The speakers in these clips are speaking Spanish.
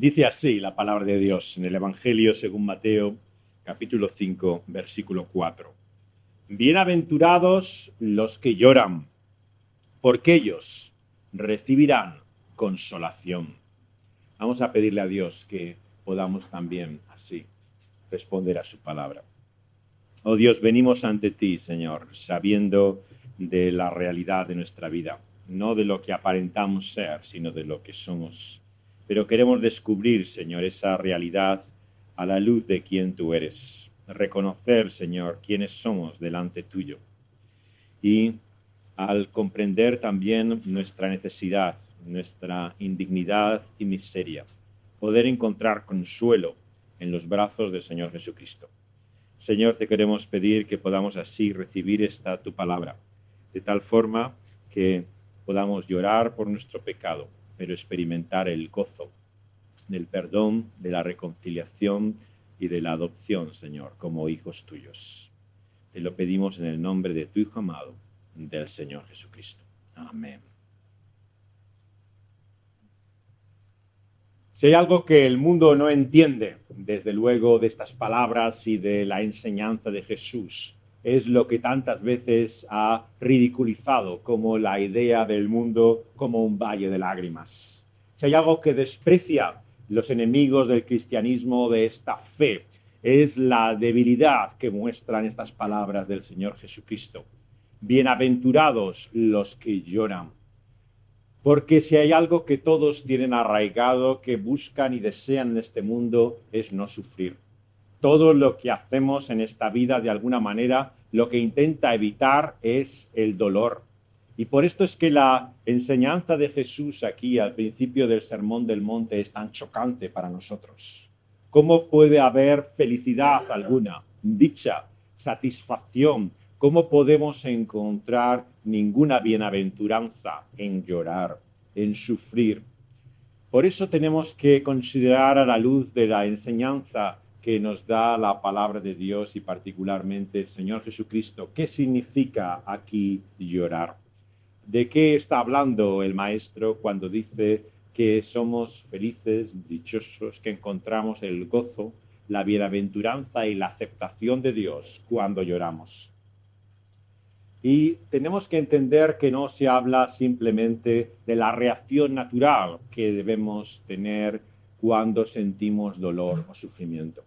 Dice así la palabra de Dios en el Evangelio según Mateo, capítulo 5, versículo 4. Bienaventurados los que lloran, porque ellos recibirán consolación. Vamos a pedirle a Dios que podamos también así responder a su palabra. Oh Dios, venimos ante ti, Señor, sabiendo de la realidad de nuestra vida, no de lo que aparentamos ser, sino de lo que somos. Pero queremos descubrir, Señor, esa realidad a la luz de quién tú eres. Reconocer, Señor, quiénes somos delante tuyo. Y al comprender también nuestra necesidad, nuestra indignidad y miseria, poder encontrar consuelo en los brazos del Señor Jesucristo. Señor, te queremos pedir que podamos así recibir tu palabra, de tal forma que podamos llorar por nuestro pecado, pero experimentar el gozo del perdón, de la reconciliación y de la adopción, Señor, como hijos tuyos. Te lo pedimos en el nombre de tu Hijo amado, del Señor Jesucristo. Amén. Si hay algo que el mundo no entiende, desde luego, de estas palabras y de la enseñanza de Jesús, es lo que tantas veces ha ridiculizado como la idea del mundo como un valle de lágrimas. Si hay algo que desprecia los enemigos del cristianismo, de esta fe, es la debilidad que muestran estas palabras del Señor Jesucristo. Bienaventurados los que lloran. Porque si hay algo que todos tienen arraigado, que buscan y desean en este mundo, es no sufrir. Todo lo que hacemos en esta vida, de alguna manera, lo que intenta evitar es el dolor. Y por esto es que la enseñanza de Jesús aquí, al principio del Sermón del Monte, es tan chocante para nosotros. ¿Cómo puede haber felicidad alguna, dicha, satisfacción? ¿Cómo podemos encontrar ninguna bienaventuranza en llorar, en sufrir? Por eso tenemos que considerar a la luz de la enseñanza que nos da la palabra de Dios y particularmente el Señor Jesucristo, ¿qué significa aquí llorar? ¿De qué está hablando el Maestro cuando dice que somos felices, dichosos, que encontramos el gozo, la bienaventuranza y la aceptación de Dios cuando lloramos? Y tenemos que entender que no se habla simplemente de la reacción natural que debemos tener cuando sentimos dolor o sufrimiento.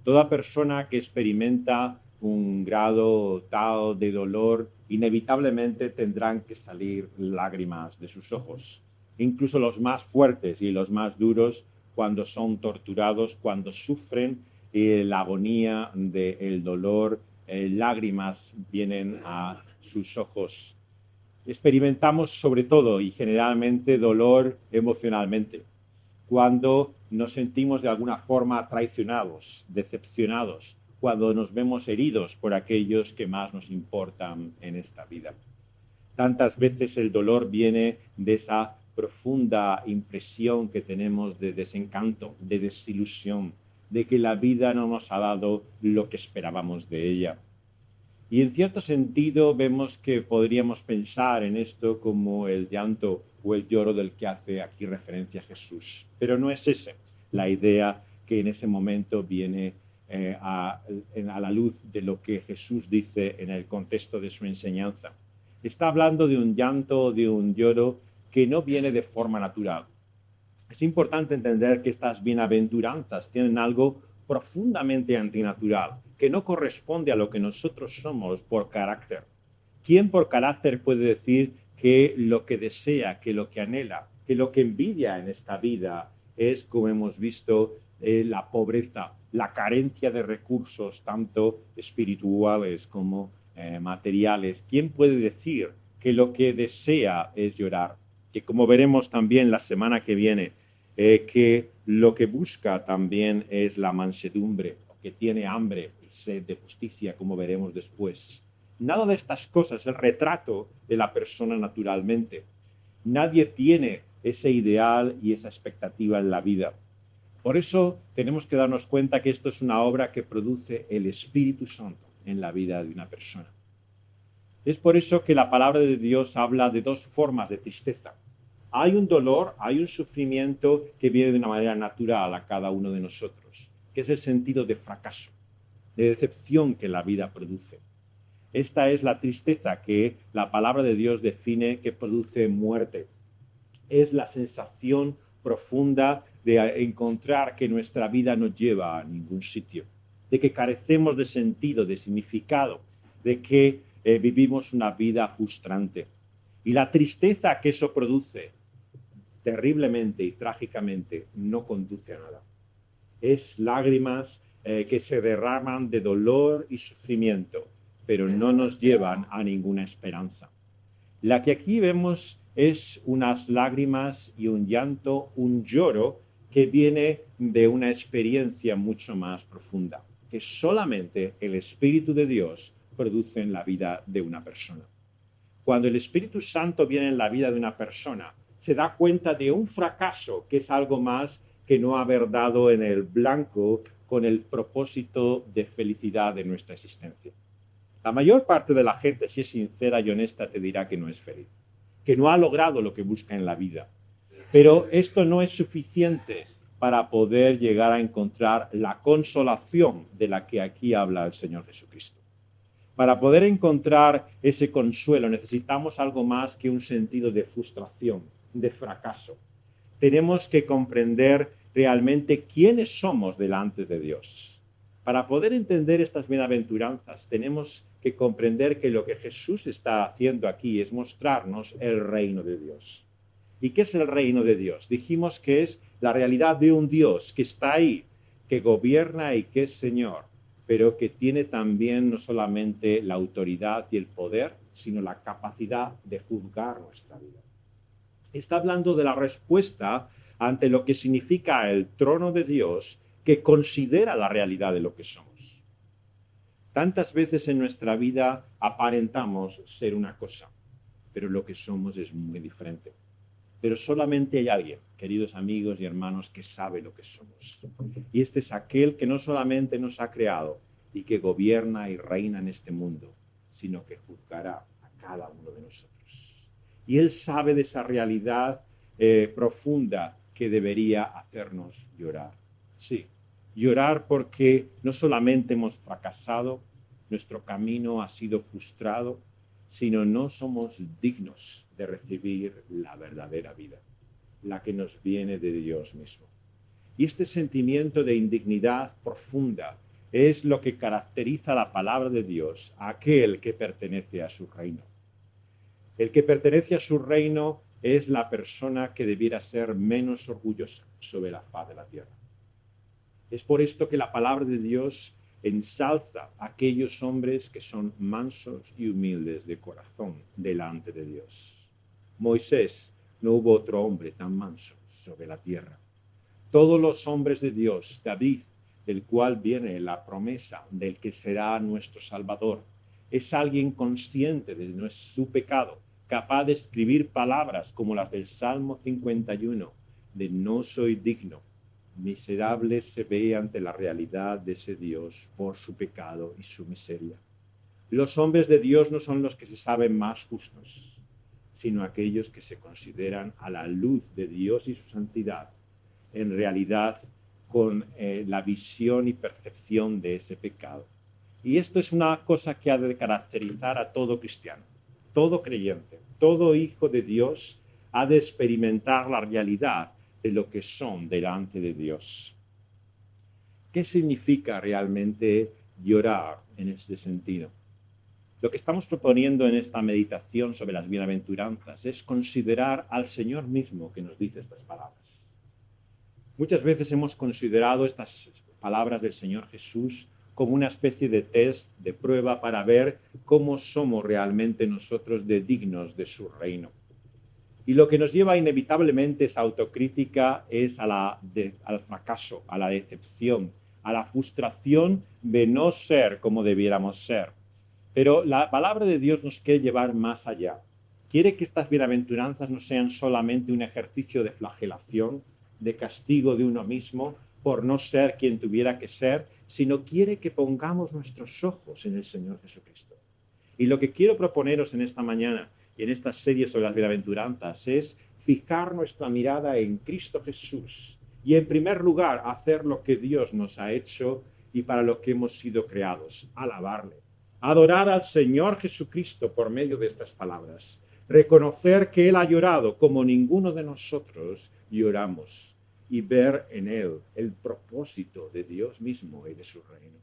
Toda persona que experimenta un grado tal de dolor, inevitablemente tendrán que salir lágrimas de sus ojos. Incluso los más fuertes y los más duros, cuando son torturados, cuando sufren la agonía del dolor, lágrimas vienen a sus ojos. Experimentamos sobre todo y generalmente dolor emocionalmente, cuando nos sentimos de alguna forma traicionados, decepcionados, cuando nos vemos heridos por aquellos que más nos importan en esta vida. Tantas veces el dolor viene de esa profunda impresión que tenemos de desencanto, de desilusión, de que la vida no nos ha dado lo que esperábamos de ella. Y en cierto sentido vemos que podríamos pensar en esto como el llanto o el lloro del que hace aquí referencia Jesús. Pero no es esa la idea que en ese momento viene a la luz de lo que Jesús dice en el contexto de su enseñanza. Está hablando de un llanto, de un lloro que no viene de forma natural. Es importante entender que estas bienaventuranzas tienen algo profundamente antinatural, que no corresponde a lo que nosotros somos por carácter. ¿Quién por carácter puede decir que lo que desea, que lo que anhela, que lo que envidia en esta vida es, como hemos visto, la pobreza, la carencia de recursos, tanto espirituales como materiales? ¿Quién puede decir que lo que desea es llorar? Que como veremos también la semana que viene, que lo que busca también es la mansedumbre, que tiene hambre y sed de justicia, como veremos después. Nada de estas cosas es el retrato de la persona naturalmente. Nadie tiene ese ideal y esa expectativa en la vida. Por eso tenemos que darnos cuenta que esto es una obra que produce el Espíritu Santo en la vida de una persona. Es por eso que la palabra de Dios habla de dos formas de tristeza. Hay un dolor, hay un sufrimiento que viene de una manera natural a cada uno de nosotros, que es el sentido de fracaso, de decepción que la vida produce. Esta es la tristeza que la palabra de Dios define que produce muerte. Es la sensación profunda de encontrar que nuestra vida no lleva a ningún sitio, de que carecemos de sentido, de significado, de que vivimos una vida frustrante. Y la tristeza que eso produce, terriblemente y trágicamente, no conduce a nada. Es lágrimas que se derraman de dolor y sufrimiento, pero no nos llevan a ninguna esperanza. La que aquí vemos es unas lágrimas y un llanto, un lloro que viene de una experiencia mucho más profunda, que solamente el Espíritu de Dios produce en la vida de una persona. Cuando el Espíritu Santo viene en la vida de una persona, se da cuenta de un fracaso que es algo más que no haber dado en el blanco con el propósito de felicidad de nuestra existencia. La mayor parte de la gente, si es sincera y honesta, te dirá que no es feliz, que no ha logrado lo que busca en la vida. Pero esto no es suficiente para poder llegar a encontrar la consolación de la que aquí habla el Señor Jesucristo. Para poder encontrar ese consuelo necesitamos algo más que un sentido de frustración, de fracaso. Tenemos que comprender realmente quiénes somos delante de Dios. Para poder entender estas bienaventuranzas tenemos que comprender que lo que Jesús está haciendo aquí es mostrarnos el reino de Dios. ¿Y qué es el reino de Dios? Dijimos que es la realidad de un Dios que está ahí, que gobierna y que es Señor, pero que tiene también no solamente la autoridad y el poder, sino la capacidad de juzgar nuestra vida. Está hablando de la respuesta ante lo que significa el trono de Dios, que considera la realidad de lo que somos. Tantas veces en nuestra vida aparentamos ser una cosa, pero lo que somos es muy diferente. Pero solamente hay alguien, queridos amigos y hermanos, que sabe lo que somos. Y este es aquel que no solamente nos ha creado y que gobierna y reina en este mundo, sino que juzgará a cada uno de nosotros. Y Él sabe de esa realidad profunda que debería hacernos llorar. Sí, llorar porque no solamente hemos fracasado, nuestro camino ha sido frustrado, sino no somos dignos de recibir la verdadera vida, la que nos viene de Dios mismo. Y este sentimiento de indignidad profunda es lo que caracteriza la palabra de Dios a aquel que pertenece a su reino. El que pertenece a su reino es la persona que debiera ser menos orgullosa sobre la faz de la tierra. Es por esto que la palabra de Dios ensalza a aquellos hombres que son mansos y humildes de corazón delante de Dios. Moisés, no hubo otro hombre tan manso sobre la tierra. Todos los hombres de Dios, David, del cual viene la promesa del que será nuestro Salvador, es alguien consciente de su pecado, capaz de escribir palabras como las del Salmo 51, de no soy digno. Miserable se ve ante la realidad de ese Dios por su pecado y su miseria. Los hombres de Dios no son los que se saben más justos, sino aquellos que se consideran a la luz de Dios y su santidad, en realidad con la visión y percepción de ese pecado. Y esto es una cosa que ha de caracterizar a todo cristiano, todo creyente, todo hijo de Dios ha de experimentar la realidad de lo que son delante de Dios. ¿Qué significa realmente llorar en este sentido? Lo que estamos proponiendo en esta meditación sobre las bienaventuranzas es considerar al Señor mismo que nos dice estas palabras. Muchas veces hemos considerado estas palabras del Señor Jesús como una especie de test, de prueba para ver cómo somos realmente nosotros de dignos de su reino. Y lo que nos lleva inevitablemente esa autocrítica es al fracaso, a la decepción, a la frustración de no ser como debiéramos ser. Pero la palabra de Dios nos quiere llevar más allá. Quiere que estas bienaventuranzas no sean solamente un ejercicio de flagelación, de castigo de uno mismo por no ser quien tuviera que ser, sino quiere que pongamos nuestros ojos en el Señor Jesucristo. Y lo que quiero proponeros en esta mañana y en esta serie sobre las bienaventuranzas es fijar nuestra mirada en Cristo Jesús y en primer lugar hacer lo que Dios nos ha hecho y para lo que hemos sido creados, alabarle, adorar al Señor Jesucristo por medio de estas palabras, reconocer que Él ha llorado como ninguno de nosotros lloramos y ver en Él el propósito de Dios mismo y de su reino.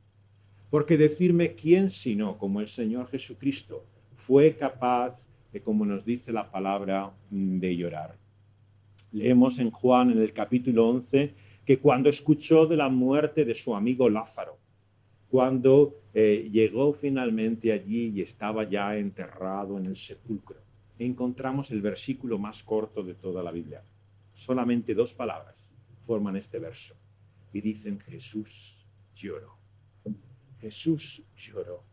Porque decirme quién sino como el Señor Jesucristo fue capaz de, como nos dice la palabra, de llorar. Leemos en Juan en el capítulo 11 que cuando escuchó de la muerte de su amigo Lázaro, cuando llegó finalmente allí y estaba ya enterrado en el sepulcro, encontramos el versículo más corto de toda la Biblia. Solamente 2 palabras forman este verso y dicen Jesús lloró. Jesús lloró.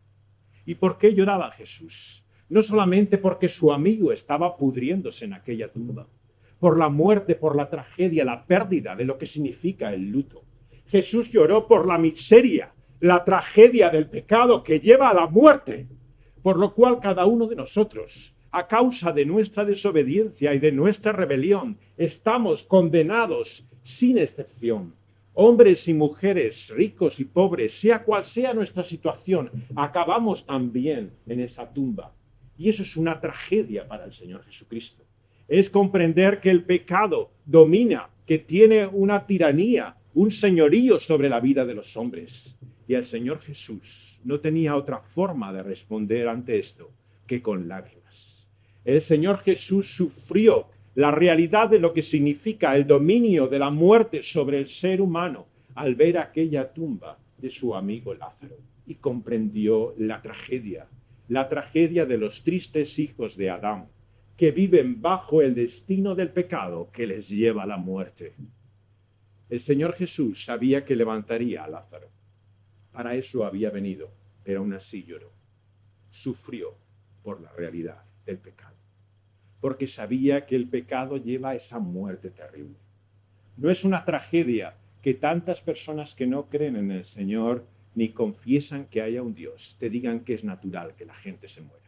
¿Y por qué lloraba Jesús? No solamente porque su amigo estaba pudriéndose en aquella tumba, por la muerte, por la tragedia, la pérdida de lo que significa el luto. Jesús lloró por la miseria, la tragedia del pecado que lleva a la muerte, por lo cual cada uno de nosotros, a causa de nuestra desobediencia y de nuestra rebelión, estamos condenados sin excepción. Hombres y mujeres, ricos y pobres, sea cual sea nuestra situación, acabamos también en esa tumba. Y eso es una tragedia para el Señor Jesucristo. Es comprender que el pecado domina, que tiene una tiranía, un señorío sobre la vida de los hombres. Y el Señor Jesús no tenía otra forma de responder ante esto que con lágrimas. El Señor Jesús sufrió la realidad de lo que significa el dominio de la muerte sobre el ser humano al ver aquella tumba de su amigo Lázaro y comprendió la tragedia de los tristes hijos de Adán que viven bajo el destino del pecado que les lleva a la muerte. El Señor Jesús sabía que levantaría a Lázaro. Para eso había venido, pero aún así lloró. Sufrió por la realidad del pecado, porque sabía que el pecado lleva a esa muerte terrible. No es una tragedia que tantas personas que no creen en el Señor ni confiesan que haya un Dios te digan que es natural que la gente se muera,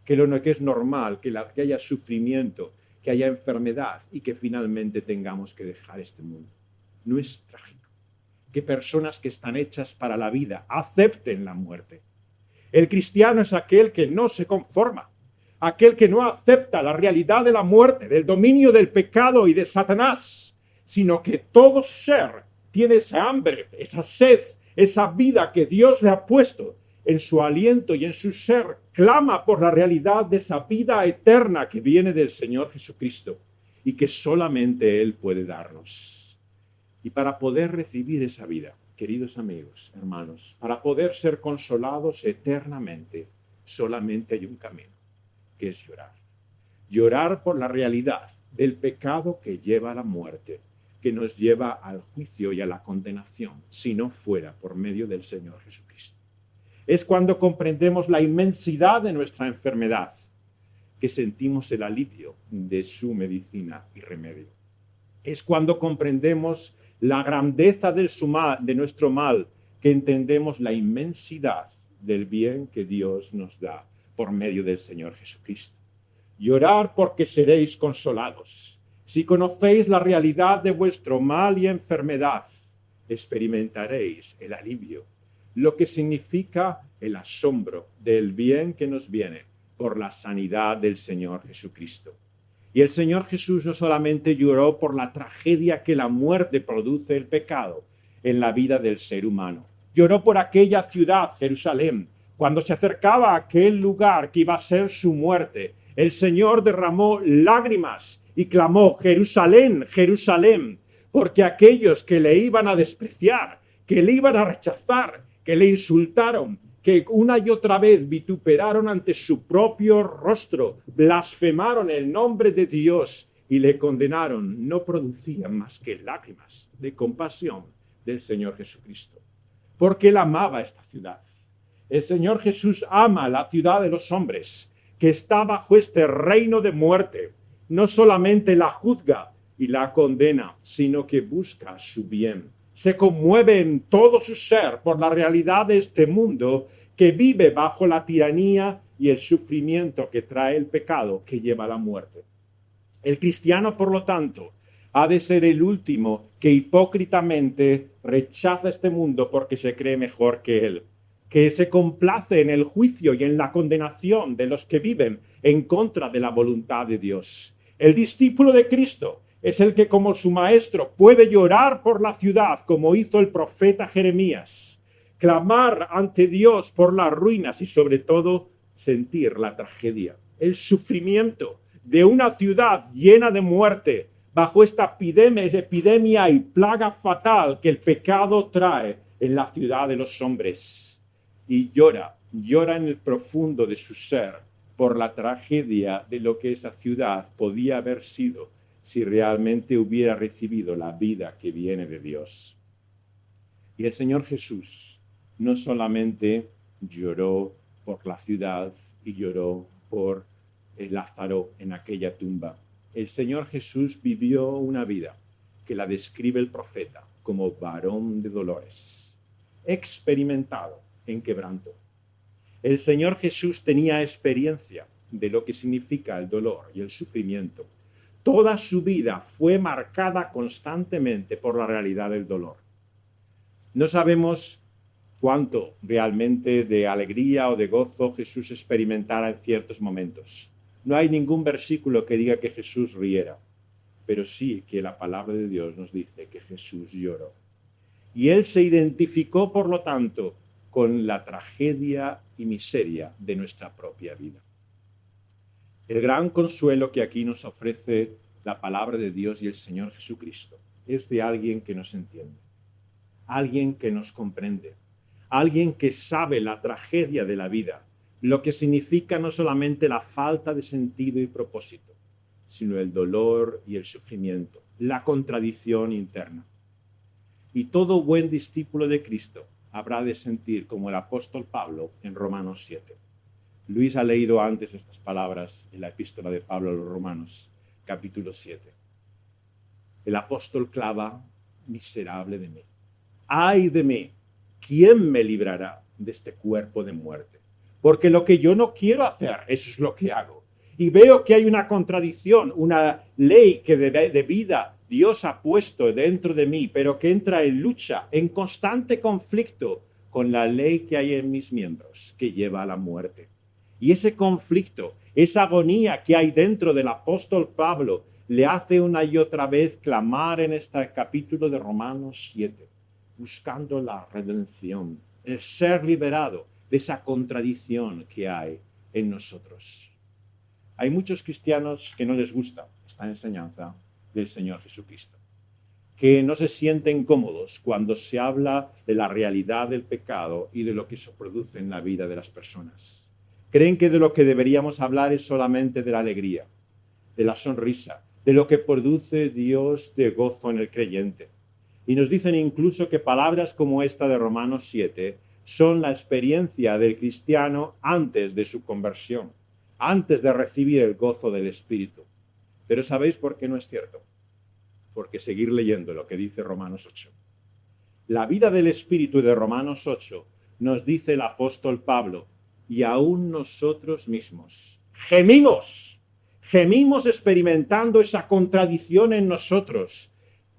que es normal que haya sufrimiento, que haya enfermedad y que finalmente tengamos que dejar este mundo. No es trágico que personas que están hechas para la vida acepten la muerte. El cristiano es aquel que no se conforma, aquel que no acepta la realidad de la muerte, del dominio del pecado y de Satanás, sino que todo ser tiene esa hambre, esa sed, esa vida que Dios le ha puesto en su aliento y en su ser, clama por la realidad de esa vida eterna que viene del Señor Jesucristo y que solamente Él puede darnos. Y para poder recibir esa vida, queridos amigos, hermanos, para poder ser consolados eternamente, solamente hay un camino, que es llorar. Llorar por la realidad del pecado que lleva a la muerte, que nos lleva al juicio y a la condenación, si no fuera por medio del Señor Jesucristo. Es cuando comprendemos la inmensidad de nuestra enfermedad, que sentimos el alivio de su medicina y remedio. Es cuando comprendemos la grandeza de nuestro mal, que entendemos la inmensidad del bien que Dios nos da por medio del Señor Jesucristo. Llorar porque seréis consolados. Si conocéis la realidad de vuestro mal y enfermedad, experimentaréis el alivio, lo que significa el asombro del bien que nos viene por la sanidad del Señor Jesucristo. Y el Señor Jesús no solamente lloró por la tragedia que la muerte produce el pecado en la vida del ser humano. Lloró por aquella ciudad, Jerusalén, cuando se acercaba a aquel lugar que iba a ser su muerte. El Señor derramó lágrimas y clamó, Jerusalén, Jerusalén, porque aquellos que le iban a despreciar, que le iban a rechazar, que le insultaron, que una y otra vez vituperaron ante su propio rostro, blasfemaron el nombre de Dios y le condenaron, no producían más que lágrimas de compasión del Señor Jesucristo, porque Él amaba esta ciudad. El Señor Jesús ama la ciudad de los hombres, que está bajo este reino de muerte. No solamente la juzga y la condena, sino que busca su bien. Se conmueve en todo su ser por la realidad de este mundo que vive bajo la tiranía y el sufrimiento que trae el pecado que lleva a la muerte. El cristiano, por lo tanto, ha de ser el último que hipócritamente rechaza este mundo porque se cree mejor que él, que se complace en el juicio y en la condenación de los que viven en contra de la voluntad de Dios. El discípulo de Cristo es el que, como su maestro, puede llorar por la ciudad, como hizo el profeta Jeremías, clamar ante Dios por las ruinas y, sobre todo, sentir la tragedia, el sufrimiento de una ciudad llena de muerte, bajo esta epidemia y plaga fatal que el pecado trae en la ciudad de los hombres. Y llora en el profundo de su ser por la tragedia de lo que esa ciudad podía haber sido si realmente hubiera recibido la vida que viene de Dios. Y el Señor Jesús no solamente lloró por la ciudad y lloró por Lázaro en aquella tumba. El Señor Jesús vivió una vida que la describe el profeta como varón de dolores, experimentado en quebranto. El Señor Jesús tenía experiencia de lo que significa el dolor y el sufrimiento. Toda su vida fue marcada constantemente por la realidad del dolor. No sabemos cuánto realmente de alegría o de gozo Jesús experimentara en ciertos momentos. No hay ningún versículo que diga que Jesús riera, pero sí que la palabra de Dios nos dice que Jesús lloró. Y él se identificó, por lo tanto, con la tragedia y miseria de nuestra propia vida. El gran consuelo que aquí nos ofrece la palabra de Dios y el Señor Jesucristo es de alguien que nos entiende, alguien que nos comprende, alguien que sabe la tragedia de la vida, lo que significa no solamente la falta de sentido y propósito, sino el dolor y el sufrimiento, la contradicción interna. Y todo buen discípulo de Cristo habrá de sentir como el apóstol Pablo en Romanos 7. Luis ha leído antes estas palabras en la epístola de Pablo a los Romanos, capítulo 7. El apóstol clama, miserable de mí. ¡Ay de mí! ¿Quién me librará de este cuerpo de muerte? Porque lo que yo no quiero hacer, eso es lo que hago. Y veo que hay una contradicción, una ley que de vida Dios ha puesto dentro de mí, pero que entra en lucha, en constante conflicto con la ley que hay en mis miembros, que lleva a la muerte. Y ese conflicto, esa agonía que hay dentro del apóstol Pablo, le hace una y otra vez clamar en este capítulo de Romanos 7, buscando la redención, el ser liberado de esa contradicción que hay en nosotros. Hay muchos cristianos que no les gusta esta enseñanza del Señor Jesucristo, que no se sienten cómodos cuando se habla de la realidad del pecado y de lo que se produce en la vida de las personas. Creen que de lo que deberíamos hablar es solamente de la alegría, de la sonrisa, de lo que produce Dios de gozo en el creyente. Y nos dicen incluso que palabras como esta de Romanos 7 son la experiencia del cristiano antes de su conversión, antes de recibir el gozo del Espíritu. Pero ¿sabéis por qué no es cierto? Porque seguir leyendo lo que dice Romanos 8. La vida del Espíritu de Romanos 8 nos dice el apóstol Pablo, y aún nosotros mismos gemimos experimentando esa contradicción en nosotros,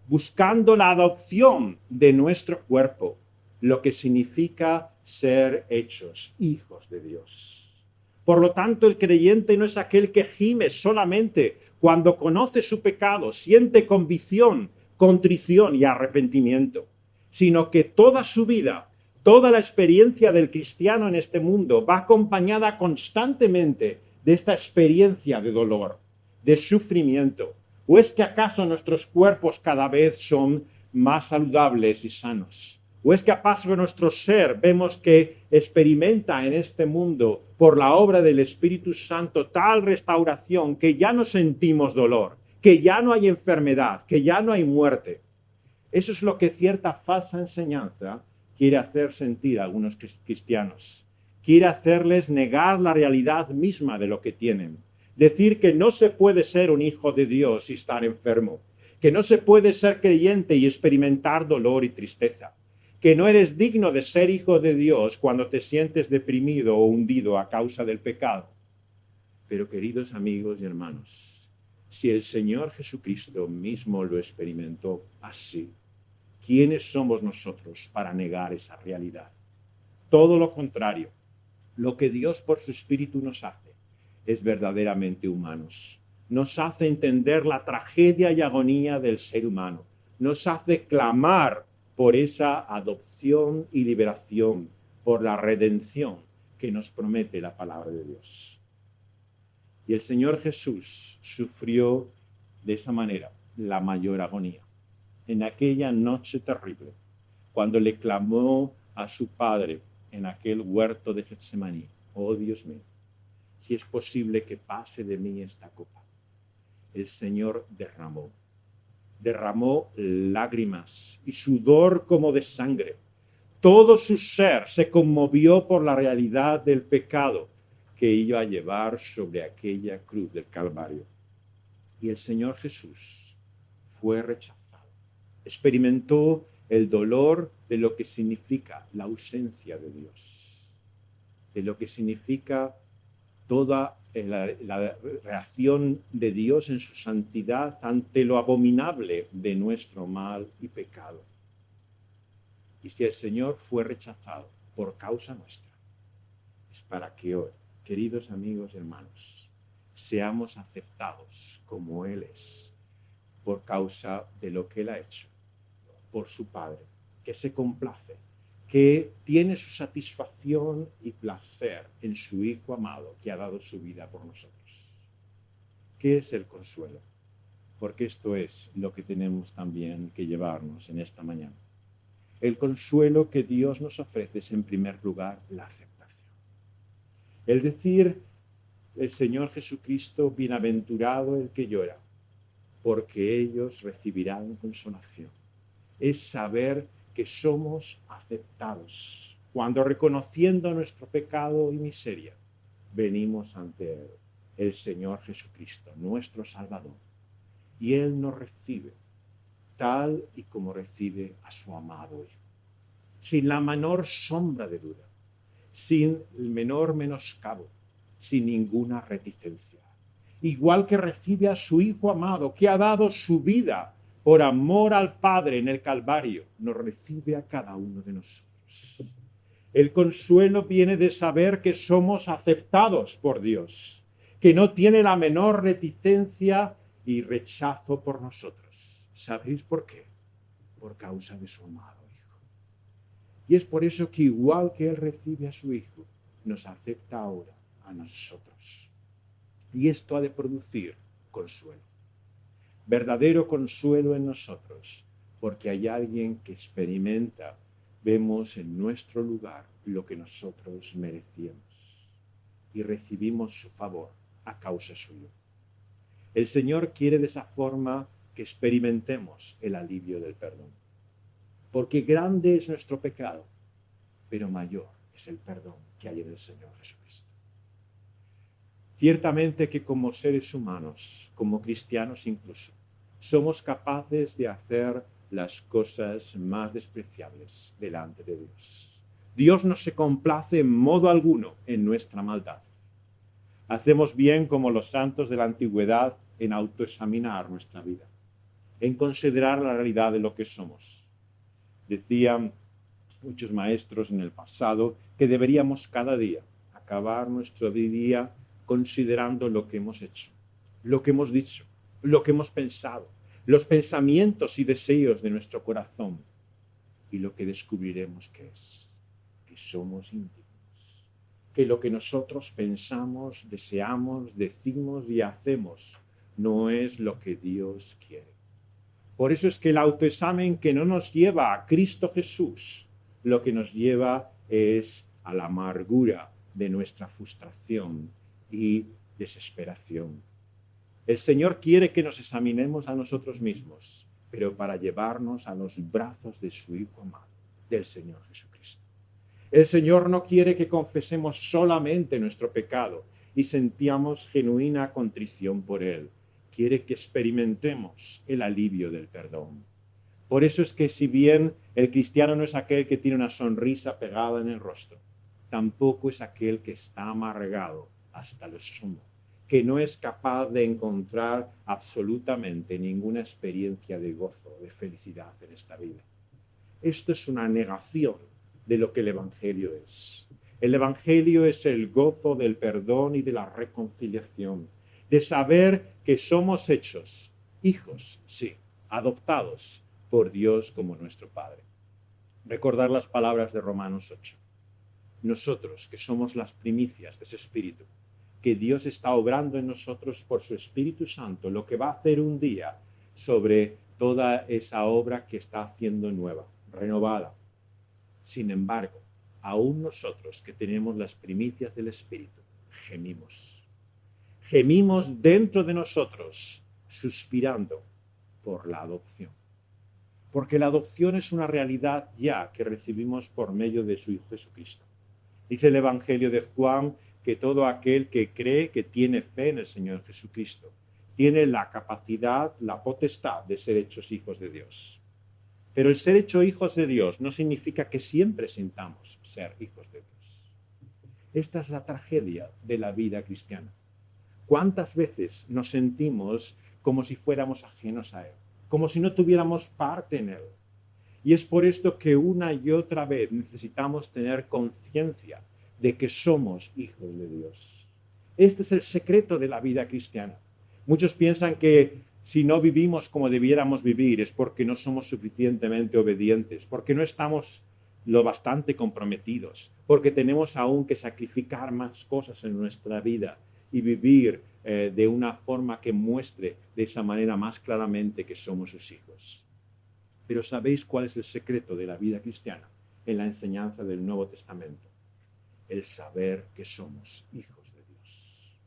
buscando la adopción de nuestro cuerpo, lo que significa ser hechos hijos de Dios. Por lo tanto, el creyente no es aquel que gime solamente cuando conoce su pecado, siente convicción, contrición y arrepentimiento, sino que toda su vida, toda la experiencia del cristiano en este mundo va acompañada constantemente de esta experiencia de dolor, de sufrimiento. ¿O es que acaso nuestros cuerpos cada vez son más saludables y sanos? ¿O es que acaso nuestro ser vemos que experimenta en este mundo, por la obra del Espíritu Santo, tal restauración que ya no sentimos dolor, que ya no hay enfermedad, que ya no hay muerte? Eso es lo que cierta falsa enseñanza quiere hacer sentir a algunos cristianos. Quiere hacerles negar la realidad misma de lo que tienen. Decir que no se puede ser un hijo de Dios y estar enfermo. Que no se puede ser creyente y experimentar dolor y tristeza. Que no eres digno de ser hijo de Dios cuando te sientes deprimido o hundido a causa del pecado. Pero queridos amigos y hermanos, Si el Señor Jesucristo mismo lo experimentó así, ¿quiénes somos nosotros para negar esa realidad? Todo lo contrario, lo que Dios por su Espíritu nos hace es verdaderamente humanos. Nos hace entender la tragedia y agonía del ser humano. Nos hace clamar por esa adopción y liberación, por la redención que nos promete la palabra de Dios. Y el Señor Jesús sufrió de esa manera la mayor agonía. En aquella noche terrible, cuando le clamó a su Padre en aquel huerto de Getsemaní: oh Dios mío, si es posible que pase de mí esta copa. El Señor derramó lágrimas y sudor como de sangre. Todo su ser se conmovió por la realidad del pecado que iba a llevar sobre aquella cruz del Calvario. Y el Señor Jesús fue rechazado. Experimentó el dolor de lo que significa la ausencia de Dios, de lo que significa toda la reacción de Dios en su santidad ante lo abominable de nuestro mal y pecado. Y si el Señor fue rechazado por causa nuestra, es para que hoy, queridos amigos y hermanos, seamos aceptados como Él es, por causa de lo que Él ha hecho, por su Padre, que se complace, que tiene su satisfacción y placer en su Hijo amado, que ha dado su vida por nosotros. ¿Qué es el consuelo? Porque esto es lo que tenemos también que llevarnos en esta mañana. El consuelo que Dios nos ofrece es, en primer lugar, la aceptación. El decir, el Señor Jesucristo, bienaventurado el que llora, porque ellos recibirán consolación. Es saber que somos aceptados cuando, reconociendo nuestro pecado y miseria, venimos ante Él, el Señor Jesucristo, nuestro Salvador. Y Él nos recibe tal y como recibe a su amado Hijo, sin la menor sombra de duda, sin el menor menoscabo, sin ninguna reticencia. Igual que recibe a su Hijo amado, que ha dado su vida por amor al Padre en el Calvario, nos recibe a cada uno de nosotros. El consuelo viene de saber que somos aceptados por Dios, que no tiene la menor reticencia y rechazo por nosotros. ¿Sabéis por qué? Por causa de su amado Hijo. Y es por eso que, igual que Él recibe a su Hijo, nos acepta ahora a nosotros. Y esto ha de producir consuelo. Verdadero consuelo en nosotros, porque hay alguien que experimenta, vemos en nuestro lugar lo que nosotros merecíamos y recibimos su favor a causa suya. El Señor quiere de esa forma que experimentemos el alivio del perdón, porque grande es nuestro pecado, pero mayor es el perdón que hay en el Señor Jesucristo. Ciertamente que como seres humanos, como cristianos incluso, somos capaces de hacer las cosas más despreciables delante de Dios. Dios no se complace en modo alguno en nuestra maldad. Hacemos bien como los santos de la antigüedad en autoexaminar nuestra vida, en considerar la realidad de lo que somos. Decían muchos maestros en el pasado que deberíamos cada día acabar nuestro día considerando lo que hemos hecho, lo que hemos dicho, lo que hemos pensado, los pensamientos y deseos de nuestro corazón. Y lo que descubriremos que somos indignos, que lo que nosotros pensamos, deseamos, decimos y hacemos no es lo que Dios quiere. Por eso es que el autoexamen que no nos lleva a Cristo Jesús, lo que nos lleva es a la amargura de nuestra frustración y desesperación. El Señor quiere que nos examinemos a nosotros mismos, pero para llevarnos a los brazos de su Hijo amado, del Señor Jesucristo. El Señor no quiere que confesemos solamente nuestro pecado y sentamos genuina contrición por Él. Quiere que experimentemos el alivio del perdón. Por eso es que, si bien el cristiano no es aquel que tiene una sonrisa pegada en el rostro, tampoco es aquel que está amargado hasta lo sumo, que no es capaz de encontrar absolutamente ninguna experiencia de gozo, de felicidad en esta vida. Esto es una negación de lo que el Evangelio es. El Evangelio es el gozo del perdón y de la reconciliación, de saber que somos hechos hijos, sí, adoptados por Dios como nuestro Padre. Recordar las palabras de Romanos 8. Nosotros, que somos las primicias de ese Espíritu, que Dios está obrando en nosotros por su Espíritu Santo, lo que va a hacer un día sobre toda esa obra que está haciendo nueva, renovada. Sin embargo, aún nosotros que tenemos las primicias del Espíritu, gemimos. Gemimos dentro de nosotros, suspirando por la adopción. Porque la adopción es una realidad ya que recibimos por medio de su Hijo Jesucristo. Dice el Evangelio de Juan que todo aquel que cree, que tiene fe en el Señor Jesucristo, tiene la capacidad, la potestad de ser hechos hijos de Dios. Pero el ser hechos hijos de Dios no significa que siempre sintamos ser hijos de Dios. Esta es la tragedia de la vida cristiana. ¿Cuántas veces nos sentimos como si fuéramos ajenos a Él? Como si no tuviéramos parte en Él. Y es por esto que una y otra vez necesitamos tener conciencia de que somos hijos de Dios. Este es el secreto de la vida cristiana. Muchos piensan que si no vivimos como debiéramos vivir es porque no somos suficientemente obedientes, porque no estamos lo bastante comprometidos, porque tenemos aún que sacrificar más cosas en nuestra vida y vivir de una forma que muestre de esa manera más claramente que somos sus hijos. Pero ¿sabéis cuál es el secreto de la vida cristiana en la enseñanza del Nuevo Testamento? El saber que somos hijos de Dios.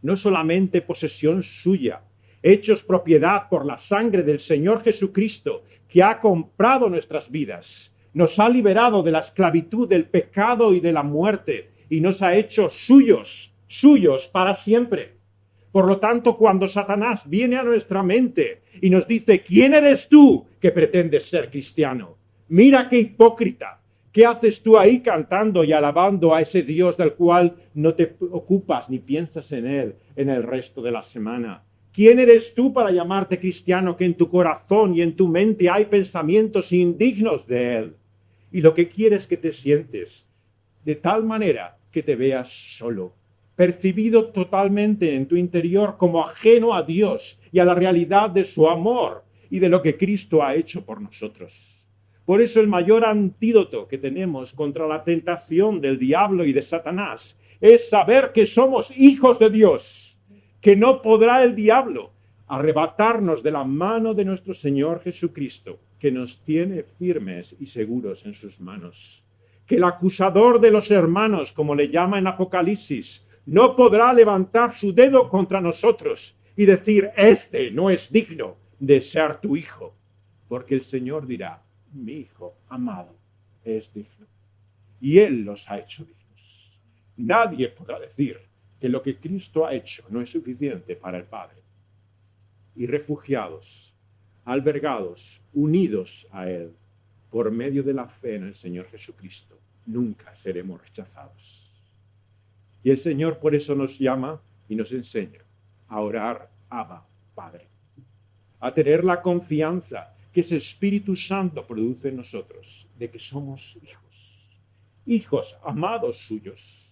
No solamente posesión suya, hechos propiedad por la sangre del Señor Jesucristo, que ha comprado nuestras vidas, nos ha liberado de la esclavitud del pecado y de la muerte, y nos ha hecho suyos para siempre. Por lo tanto, cuando Satanás viene a nuestra mente y nos dice, ¿quién eres tú que pretendes ser cristiano? Mira qué hipócrita. ¿Qué haces tú ahí cantando y alabando a ese Dios del cual no te ocupas ni piensas en él en el resto de la semana? ¿Quién eres tú para llamarte cristiano que en tu corazón y en tu mente hay pensamientos indignos de él? Y lo que quieres es que te sientes de tal manera que te veas solo, percibido totalmente en tu interior como ajeno a Dios y a la realidad de su amor y de lo que Cristo ha hecho por nosotros. Por eso el mayor antídoto que tenemos contra la tentación del diablo y de Satanás es saber que somos hijos de Dios, que no podrá el diablo arrebatarnos de la mano de nuestro Señor Jesucristo, que nos tiene firmes y seguros en sus manos. Que el acusador de los hermanos, como le llama en Apocalipsis, no podrá levantar su dedo contra nosotros y decir, este no es digno de ser tu hijo, porque el Señor dirá, mi hijo amado es digno. Y Él los ha hecho dignos. Nadie podrá decir que lo que Cristo ha hecho no es suficiente para el Padre. Y refugiados, albergados, unidos a Él, por medio de la fe en el Señor Jesucristo, nunca seremos rechazados. Y el Señor por eso nos llama y nos enseña a orar, Abba, Padre. A tener la confianza que ese Espíritu Santo produce en nosotros, de que somos hijos amados suyos,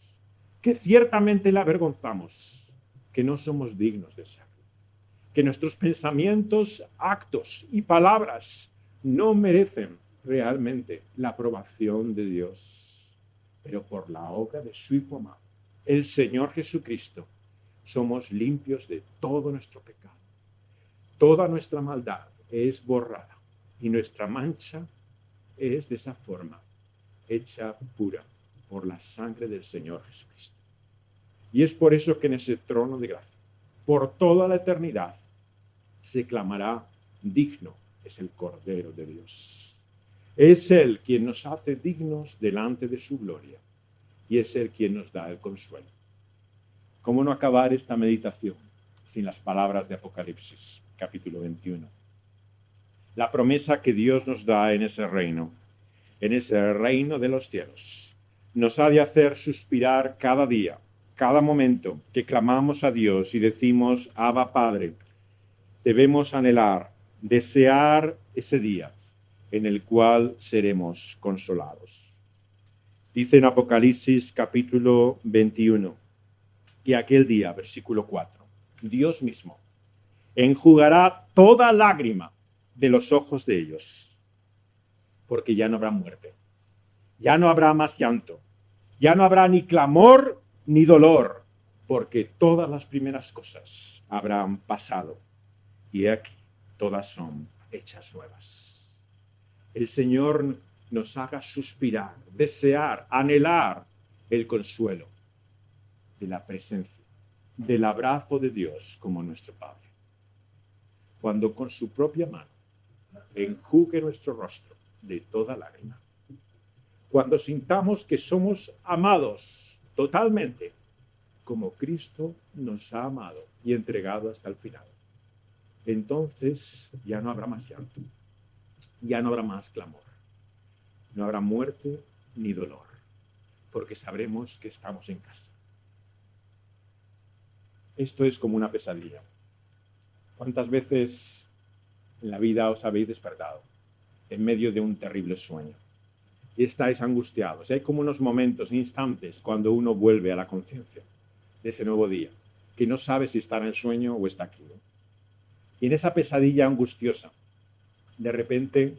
que ciertamente le avergonzamos, que no somos dignos de serlo, que nuestros pensamientos, actos y palabras no merecen realmente la aprobación de Dios, pero por la obra de su Hijo amado, el Señor Jesucristo, somos limpios de todo nuestro pecado. Toda nuestra maldad es borrada y nuestra mancha es de esa forma hecha pura por la sangre del Señor Jesucristo. Y es por eso que en ese trono de gracia, por toda la eternidad, se clamará, digno es el Cordero de Dios. Es Él quien nos hace dignos delante de su gloria y es Él quien nos da el consuelo. ¿Cómo no acabar esta meditación sin las palabras de Apocalipsis, capítulo 21? La promesa que Dios nos da en ese reino de los cielos, nos ha de hacer suspirar cada día Cada momento que clamamos a Dios y decimos, Abba Padre, debemos anhelar, desear ese día en el cual seremos consolados. Dice en Apocalipsis capítulo 21, que aquel día, versículo 4, Dios mismo enjugará toda lágrima de los ojos de ellos, porque ya no habrá muerte, ya no habrá más llanto, ya no habrá ni clamor ni dolor, porque todas las primeras cosas habrán pasado, y aquí todas son hechas nuevas. El Señor nos haga suspirar, desear, anhelar el consuelo de la presencia, del abrazo de Dios como nuestro Padre. Cuando con su propia mano enjugue nuestro rostro de toda lágrima. Cuando sintamos que somos amados totalmente, como Cristo nos ha amado y entregado hasta el final. Entonces ya no habrá más llanto, ya no habrá más clamor, no habrá muerte ni dolor, porque sabremos que estamos en casa. Esto es como una pesadilla. ¿Cuántas veces en la vida os habéis despertado en medio de un terrible sueño y estáis angustiados? Y hay como unos momentos, instantes, cuando uno vuelve a la conciencia de ese nuevo día, que no sabe si está en el sueño o está aquí, ¿no? Y en esa pesadilla angustiosa, de repente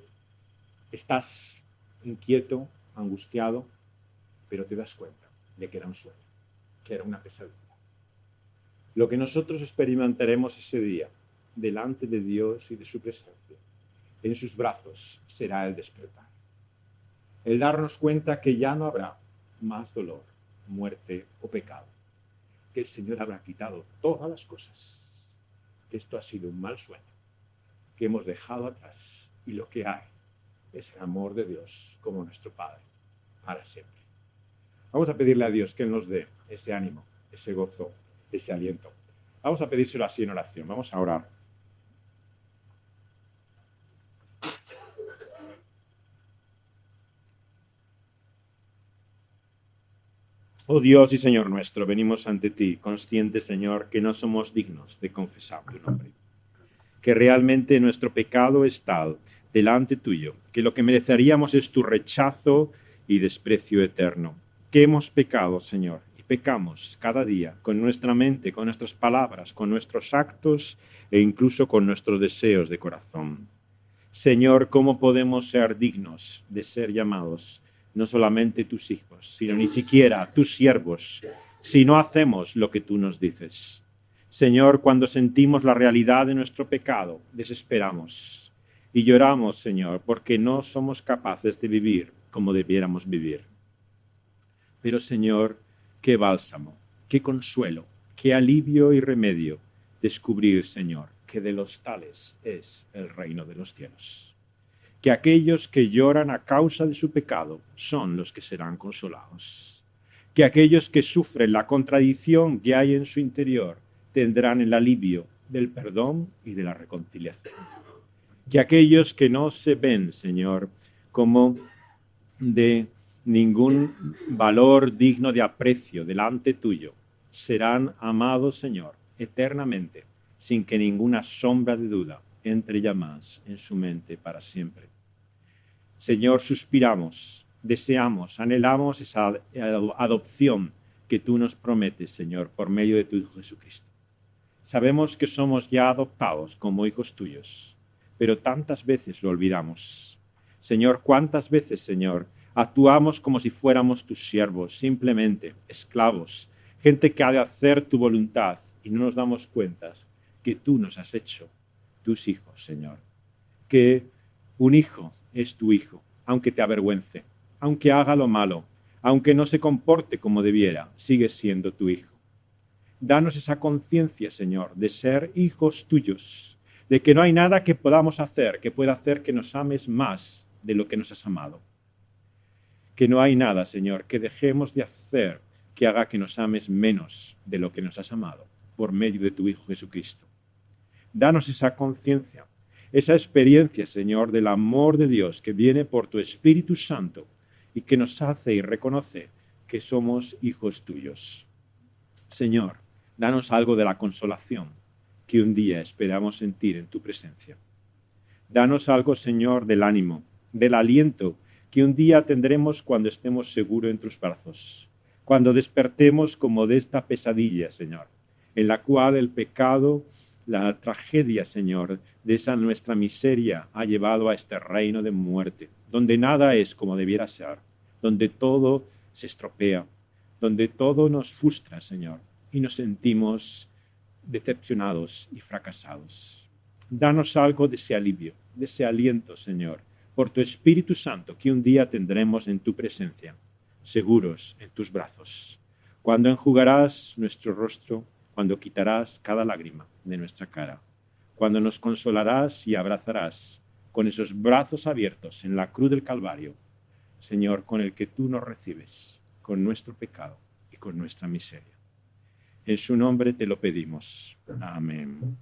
estás inquieto, angustiado, pero te das cuenta de que era un sueño, que era una pesadilla. Lo que nosotros experimentaremos ese día, delante de Dios y de su presencia, en sus brazos, será el despertar. El darnos cuenta que ya no habrá más dolor, muerte o pecado, que el Señor habrá quitado todas las cosas, que esto ha sido un mal sueño, que hemos dejado atrás, y lo que hay es el amor de Dios como nuestro Padre, para siempre. Vamos a pedirle a Dios que nos dé ese ánimo, ese gozo, ese aliento. Vamos a pedírselo así en oración. Vamos a orar. Oh Dios y Señor nuestro, venimos ante ti, conscientes, Señor, que no somos dignos de confesar tu nombre. Que realmente nuestro pecado es tal delante tuyo, que lo que mereceríamos es tu rechazo y desprecio eterno. Que hemos pecado, Señor, y pecamos cada día con nuestra mente, con nuestras palabras, con nuestros actos e incluso con nuestros deseos de corazón. Señor, ¿cómo podemos ser dignos de ser llamados no solamente tus hijos, sino ni siquiera tus siervos, si no hacemos lo que tú nos dices? Señor, cuando sentimos la realidad de nuestro pecado, desesperamos y lloramos, Señor, porque no somos capaces de vivir como debiéramos vivir. Pero, Señor, qué bálsamo, qué consuelo, qué alivio y remedio descubrir, Señor, que de los tales es el reino de los cielos. Que aquellos que lloran a causa de su pecado son los que serán consolados. Que aquellos que sufren la contradicción que hay en su interior tendrán el alivio del perdón y de la reconciliación. Que aquellos que no se ven, Señor, como de ningún valor digno de aprecio delante tuyo, serán amados, Señor, eternamente, sin que ninguna sombra de duda entre ya más en su mente para siempre. Señor, suspiramos, deseamos, anhelamos esa adopción que tú nos prometes, Señor, por medio de tu Hijo Jesucristo. Sabemos que somos ya adoptados como hijos tuyos, pero tantas veces lo olvidamos. Señor, ¿cuántas veces, Señor, actuamos como si fuéramos tus siervos, simplemente esclavos, gente que ha de hacer tu voluntad, y no nos damos cuenta que tú nos has hecho tus hijos, Señor? Que un hijo es tu hijo, aunque te avergüence, aunque haga lo malo, aunque no se comporte como debiera, sigue siendo tu hijo. Danos esa conciencia, Señor, de ser hijos tuyos, de que no hay nada que podamos hacer que pueda hacer que nos ames más de lo que nos has amado. Que no hay nada, Señor, que dejemos de hacer que haga que nos ames menos de lo que nos has amado, por medio de tu Hijo Jesucristo. Danos esa conciencia, esa experiencia, Señor, del amor de Dios que viene por tu Espíritu Santo y que nos hace y reconoce que somos hijos tuyos. Señor, danos algo de la consolación que un día esperamos sentir en tu presencia. Danos algo, Señor, del ánimo, del aliento que un día tendremos cuando estemos seguros en tus brazos, cuando despertemos como de esta pesadilla, Señor, en la cual el pecado, la tragedia, Señor, de esa nuestra miseria ha llevado a este reino de muerte, donde nada es como debiera ser, donde todo se estropea, donde todo nos frustra, Señor, y nos sentimos decepcionados y fracasados. Danos algo de ese alivio, de ese aliento, Señor, por tu Espíritu Santo que un día tendremos en tu presencia, seguros en tus brazos, cuando enjugarás nuestro rostro, cuando quitarás cada lágrima de nuestra cara, cuando nos consolarás y abrazarás con esos brazos abiertos en la cruz del Calvario, Señor, con el que tú nos recibes, con nuestro pecado y con nuestra miseria. En su nombre te lo pedimos. Amén.